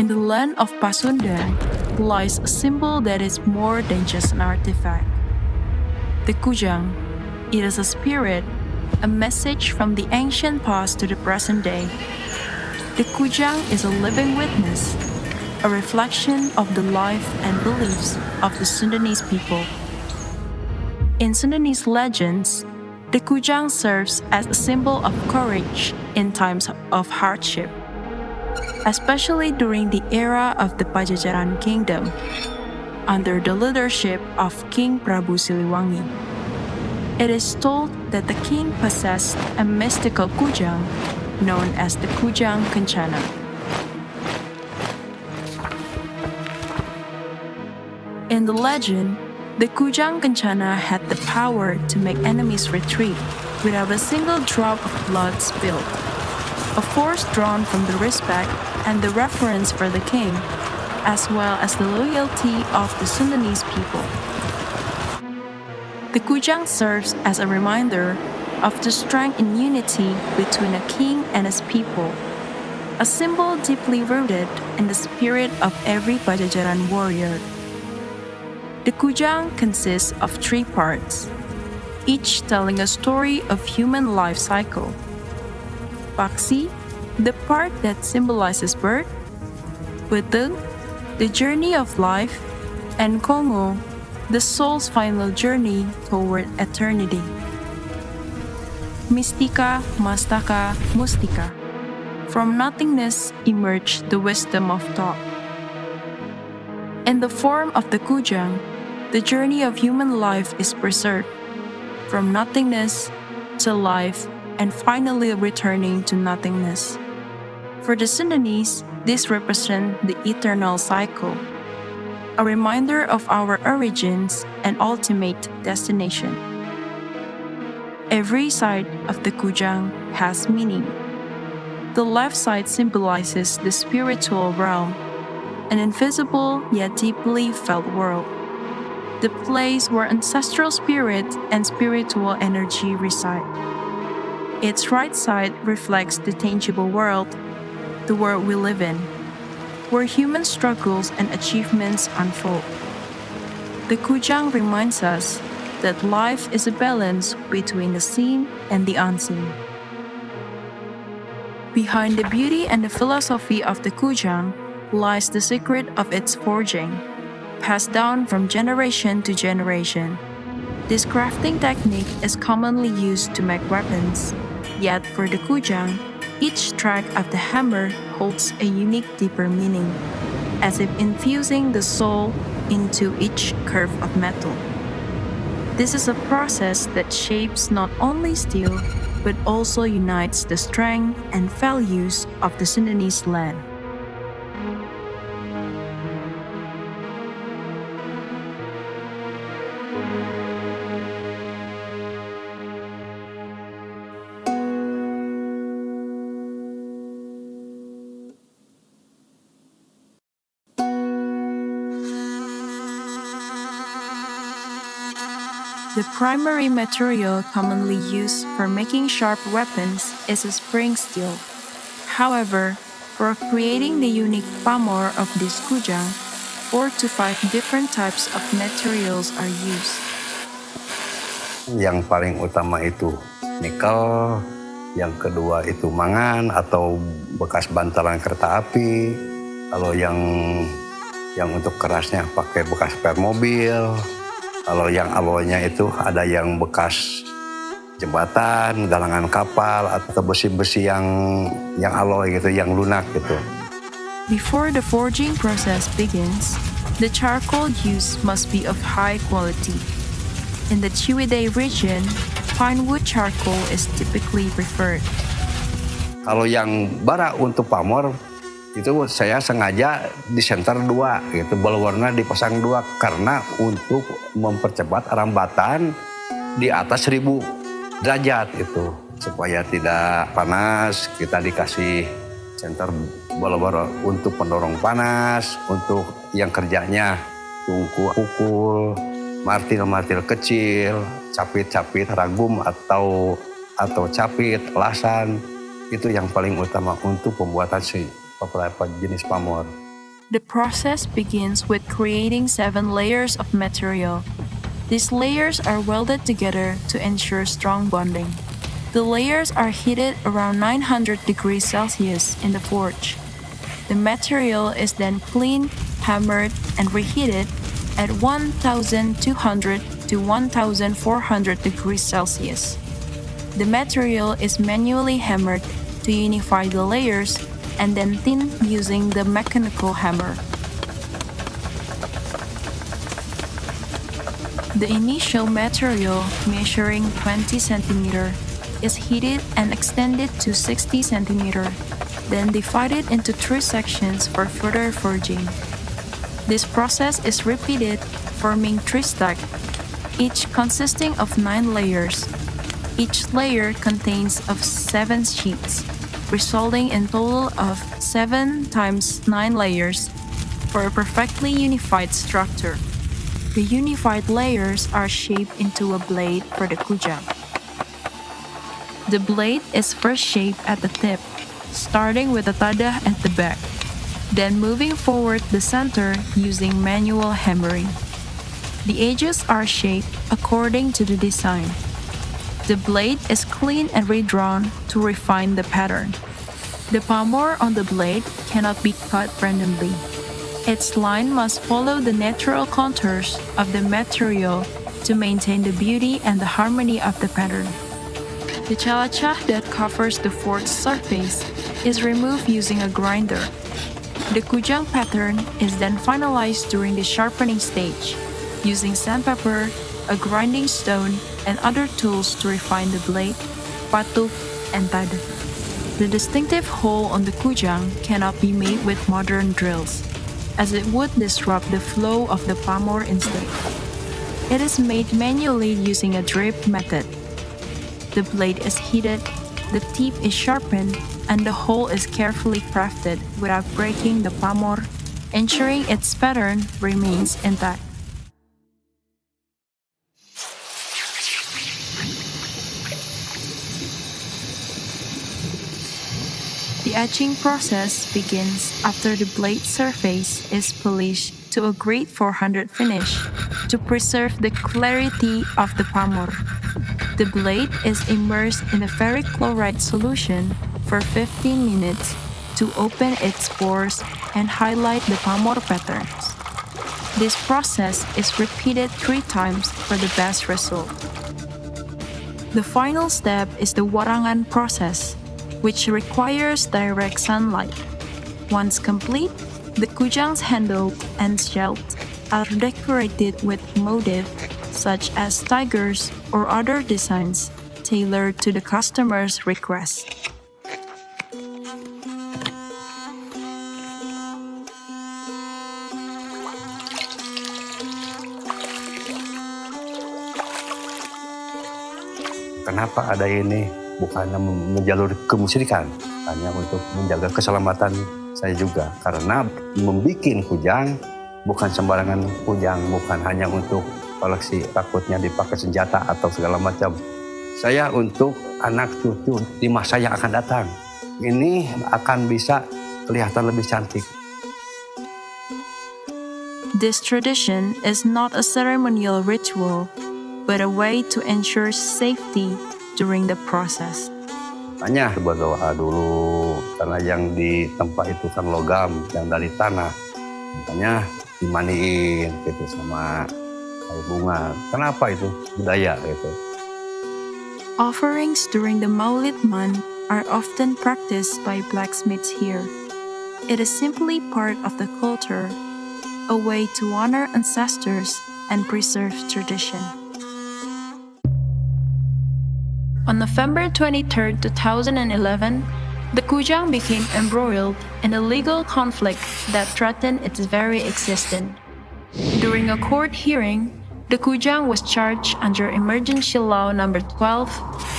In the land of Pasundan lies a symbol that is more than just an artifact. The Kujang. It is a spirit, a message from the ancient past to the present day. The Kujang is a living witness, a reflection of the life and beliefs of the Sundanese people. In Sundanese legends, the Kujang serves as a symbol of courage in times of hardship, especially during the era of the Pajajaran kingdom, under the leadership of King Prabu Siliwangi. It is told that the king possessed a mystical Kujang known as the Kujang Kencana. In the legend, the Kujang Kencana had the power to make enemies retreat without a single drop of blood spilled, a force drawn from the respect and the reverence for the king, as well as the loyalty of the Sundanese people. The Kujang serves as a reminder of the strength and unity between a king and his people, a symbol deeply rooted in the spirit of every Pajajaran warrior. The Kujang consists of 3 parts, each telling a story of human life cycle. Paksi, the part that symbolizes birth, Beteng, the journey of life, and Kongo, the soul's final journey toward eternity. Mistika, Mastaka, Mustika. From nothingness emerged the wisdom of thought. In the form of the Kujang, the journey of human life is preserved, from nothingness to life and finally returning to nothingness. For the Sundanese, this represents the eternal cycle, a reminder of our origins and ultimate destination. Every side of the Kujang has meaning. The left side symbolizes the spiritual realm, an invisible yet deeply felt world, the place where ancestral spirit and spiritual energy reside. Its right side reflects the tangible world, the world we live in, where human struggles and achievements unfold. The Kujang reminds us that life is a balance between the seen and the unseen. Behind the beauty and the philosophy of the Kujang lies the secret of its forging, passed down from generation to generation. This crafting technique is commonly used to make weapons, yet for the Kujang, each strike of the hammer holds a unique deeper meaning, as if infusing the soul into each curve of metal. This is a process that shapes not only steel, but also unites the strength and values of the Sundanese land. The primary material commonly used for making sharp weapons is a spring steel. However, for creating the unique pamor of this Kujang, 4 to 5 different types of materials are used. Yang paling utama itu nikel, yang kedua itu mangan atau bekas bantalan kereta api. Kalau yang untuk kerasnya pakai bekas per mobil. Kalau yang alloynya itu ada yang bekas jembatan, galangan kapal, atau besi-besi yang alloy gitu, yang lunak gitu. Before the forging process begins, the charcoal used must be of high quality. In the Chiwidey region, pine wood charcoal is typically preferred. Kalau yang bara untuk pamor, itu saya sengaja disenter 2 gitu, blowernya dipasang 2 karena untuk mempercepat rambatan di atas 1000 derajat itu supaya tidak panas. Kita dikasih senter blower untuk pendorong panas, untuk yang kerjanya tungku pukul, martil kecil, capit ragum atau capit lasan, itu yang paling utama untuk pembuatan beberapa jenis pamor. The process begins with creating 7 layers of material. These layers are welded together to ensure strong bonding. The layers are heated around 900 degrees Celsius in the forge. The material is then cleaned, hammered, and reheated at 1200 to 1400 degrees Celsius. The material is manually hammered to unify the layers and then thinned using the mechanical hammer. The initial material, measuring 20 cm, is heated and extended to 60 cm, then divided into 3 sections for further forging. This process is repeated, forming 3 stacks, each consisting of 9 layers. Each layer contains of 7 sheets, resulting in total of 7 times 9 layers for a perfectly unified structure. The unified layers are shaped into a blade for the kujang. The blade is first shaped at the tip, starting with a tada at the back, then moving forward the center using manual hammering. The edges are shaped according to the design. The blade is cleaned and redrawn to refine the pattern. The pommel on the blade cannot be cut randomly. Its line must follow the natural contours of the material to maintain the beauty and the harmony of the pattern. The chalachah that covers the forged surface is removed using a grinder. The kujang pattern is then finalized during the sharpening stage, using sandpaper, a grinding stone, and other tools to refine the blade, patuk, and tada. The distinctive hole on the kujang cannot be made with modern drills, as it would disrupt the flow of the pommel instead. It is made manually using a drip method. The blade is heated, the tip is sharpened, and the hole is carefully crafted without breaking the pommel, ensuring its pattern remains intact. The etching process begins after the blade surface is polished to a grade 400 finish to preserve the clarity of the pommel. The blade is immersed in a ferric chloride solution for 15 minutes to open its pores and highlight the pommel patterns. This process is repeated 3 times for the best result. The final step is the warangan process, which requires direct sunlight. Once complete, the kujang's handle and shells are decorated with motifs such as tigers or other designs tailored to the customer's request. Kenapa ada ini? Bukannya menjalur kemusyrikan, hanya untuk menjaga keselamatan saya juga. Karena membuat kujang bukan sembarangan kujang, bukan hanya untuk koleksi, takutnya dipakai senjata atau segala macam. Saya untuk anak cucu di masa yang akan datang, ini akan bisa kelihatan lebih cantik. This tradition is not a ceremonial ritual, but a way to ensure safety during the process. Hanya berdoa dulu, karena yang di tempat itu kan logam, yang dari tanah. Makanya dimandiin gitu sama air bunga. Kenapa itu? Budaya gitu. Offerings during the Maulid month are often practiced by blacksmiths here. It is simply part of the culture, a way to honor ancestors and preserve tradition. On November 23, 2011, the kujang became embroiled in a legal conflict that threatened its very existence. During a court hearing, the kujang was charged under Emergency Law No. 12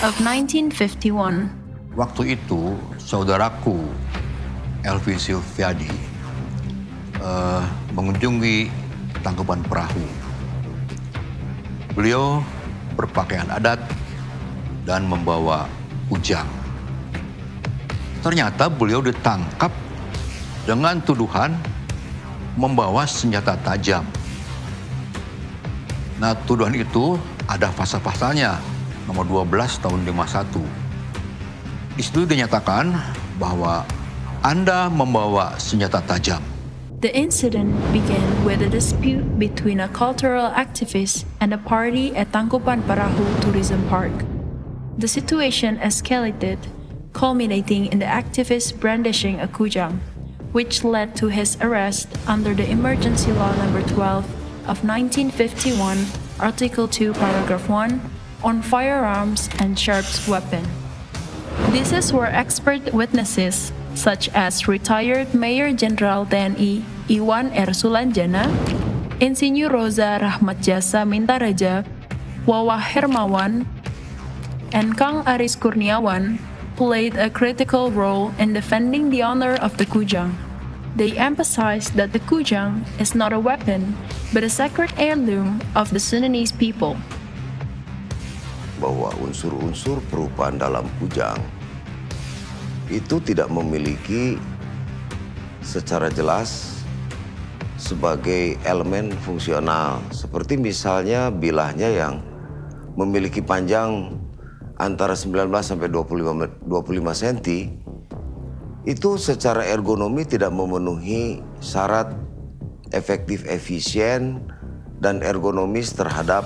of 1951. Waktu itu, saudaraku Elvin Silviadi mengunjungi tangkuban perahu. Beliau berpakaian adat dan membawa kujang. Ternyata beliau ditangkap dengan tuduhan membawa senjata tajam. Nah, tuduhan itu ada pasal-pasalnya, nomor 12 tahun 51. Di situ dinyatakan bahwa Anda membawa senjata tajam. The incident began with a dispute between a cultural activist and a party at Tangkuban Parahu Tourism Park. The situation escalated, culminating in the activist brandishing a kujang, which led to his arrest under the Emergency Law Number 12 of 1951, Article 2, Paragraph 1, on firearms and sharp weapon. These were expert witnesses such as retired Mayor Jenderal TNI Iwan R. Sulanjana, Insinyur Roza Rahmatjasa Mintaraja, Wawa Hermawan, and Kang Aris Kurniawan played a critical role in defending the honor of the kujang. They emphasized that the kujang is not a weapon, but a sacred heirloom of the Sundanese people. Bahwa unsur-unsur perubahan dalam kujang itu tidak memiliki secara jelas sebagai elemen fungsional. Seperti misalnya bilahnya yang memiliki panjang antara 19 sampai 25 cm, itu secara ergonomi tidak memenuhi syarat efektif, efisien, dan ergonomis terhadap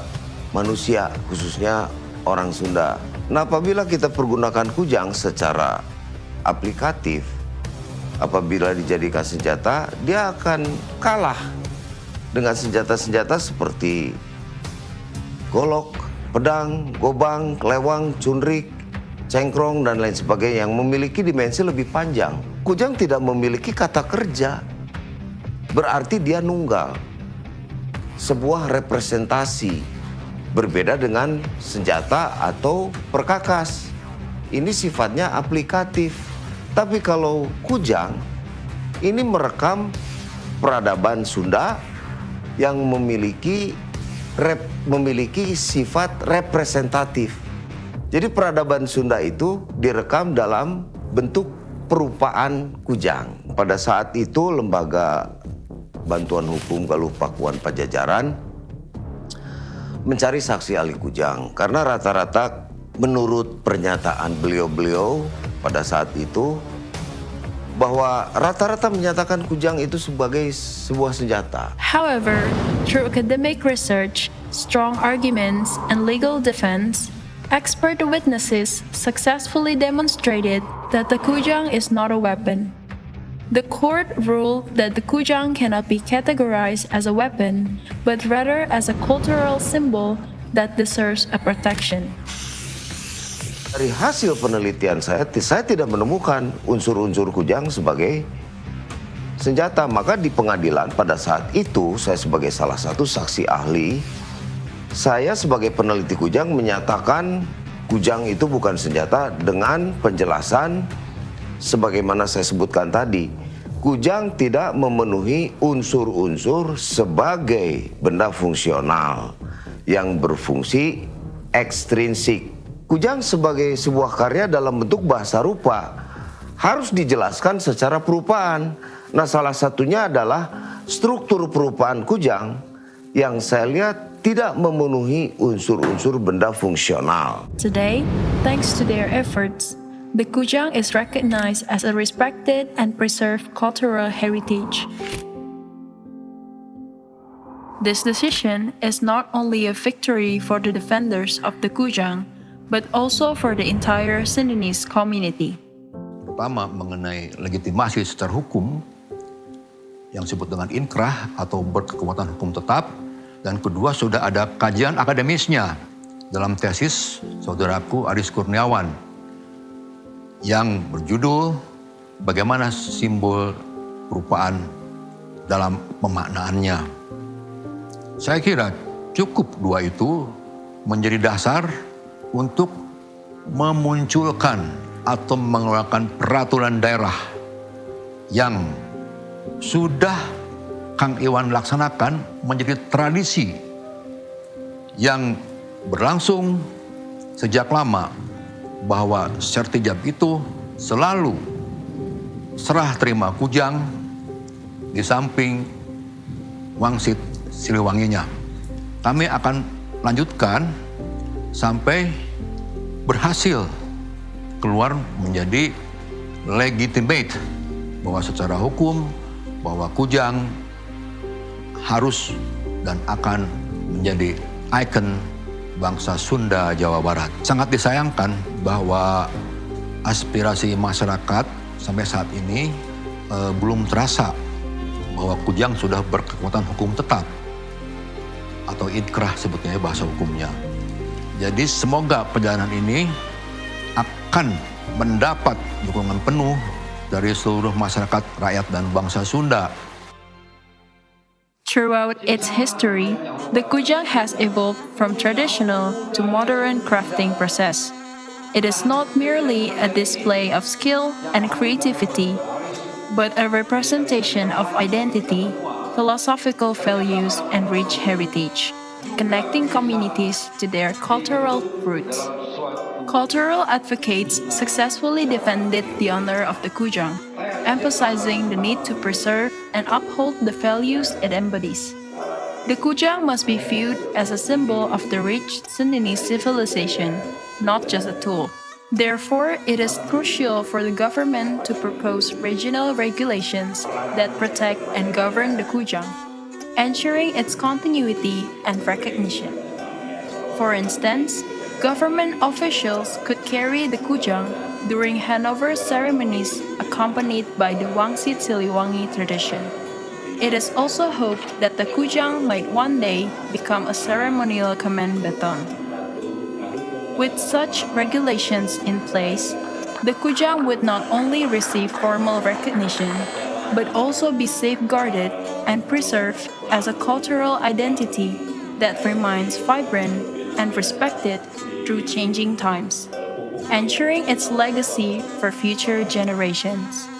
manusia, khususnya orang Sunda. Nah, apabila kita pergunakan kujang secara aplikatif, apabila dijadikan senjata, dia akan kalah dengan senjata-senjata seperti golok, pedang, gobang, kelewang, cunrik, cengkrong, dan lain sebagainya yang memiliki dimensi lebih panjang. Kujang tidak memiliki kata kerja, berarti dia nunggal, sebuah representasi. Berbeda dengan senjata atau perkakas. Ini sifatnya aplikatif. Tapi kalau kujang, ini merekam peradaban Sunda yang memiliki sifat representatif. Jadi peradaban Sunda itu direkam dalam bentuk perupaan kujang. Pada saat itu Lembaga Bantuan Hukum Galuh Pakuan Pajajaran mencari saksi ahli kujang, karena rata-rata menurut pernyataan beliau-beliau pada saat itu bahwa rata-rata menyatakan kujang itu sebagai sebuah senjata. However, through academic research, strong arguments, and legal defense, expert witnesses successfully demonstrated that the kujang is not a weapon. The court ruled that the kujang cannot be categorized as a weapon, but rather as a cultural symbol that deserves a protection. Dari hasil penelitian saya tidak menemukan unsur-unsur kujang sebagai senjata. Maka di pengadilan pada saat itu, saya sebagai salah satu saksi ahli, saya sebagai peneliti kujang menyatakan kujang itu bukan senjata dengan penjelasan sebagaimana saya sebutkan tadi. Kujang tidak memenuhi unsur-unsur sebagai benda fungsional yang berfungsi ekstrinsik. Kujang sebagai sebuah karya dalam bentuk bahasa rupa harus dijelaskan secara perupaan. Nah, salah satunya adalah struktur perupaan kujang yang saya lihat tidak memenuhi unsur-unsur benda fungsional. Today, thanks to their efforts, the kujang is recognized as a respected and preserved cultural heritage. This decision is not only a victory for the defenders of the kujang, but also for the entire Sundanese community. Pertama, mengenai legitimasi secara hukum yang disebut dengan inkrah atau berkekuatan hukum tetap, dan kedua sudah ada kajian akademisnya dalam tesis saudaraku Aris Kurniawan yang berjudul bagaimana simbol perupaan dalam pemaknaannya. Saya kira cukup dua itu menjadi dasar untuk memunculkan atau mengeluarkan peraturan daerah yang sudah Kang Iwan laksanakan menjadi tradisi yang berlangsung sejak lama, bahwa Sertijab itu selalu serah terima kujang di samping Wangsit Siliwanginya. Kami akan lanjutkan sampai berhasil keluar menjadi legitimate, bahwa secara hukum bahwa Kujang harus dan akan menjadi ikon bangsa Sunda Jawa Barat. Sangat disayangkan bahwa aspirasi masyarakat sampai saat ini belum terasa bahwa Kujang sudah berkekuatan hukum tetap atau inkrah sebetulnya bahasa hukumnya. Jadi semoga perjalanan ini akan mendapat dukungan penuh dari seluruh masyarakat, rakyat dan bangsa Sunda. Throughout its history, the Kujang has evolved from traditional to modern crafting process. It is not merely a display of skill and creativity, but a representation of identity, philosophical values, and rich heritage, connecting communities to their cultural roots. Cultural advocates successfully defended the honor of the Kujang, emphasizing the need to preserve and uphold the values it embodies. The Kujang must be viewed as a symbol of the rich Sundanese civilization, not just a tool. Therefore, it is crucial for the government to propose regional regulations that protect and govern the Kujang, ensuring its continuity and recognition. For instance, government officials could carry the Kujang during Hanover ceremonies accompanied by the Wangsit Siliwangi tradition. It is also hoped that the Kujang might one day become a ceremonial command baton. With such regulations in place, the Kujang would not only receive formal recognition, but also be safeguarded and preserved as a cultural identity that remains vibrant and respected through changing times, ensuring its legacy for future generations.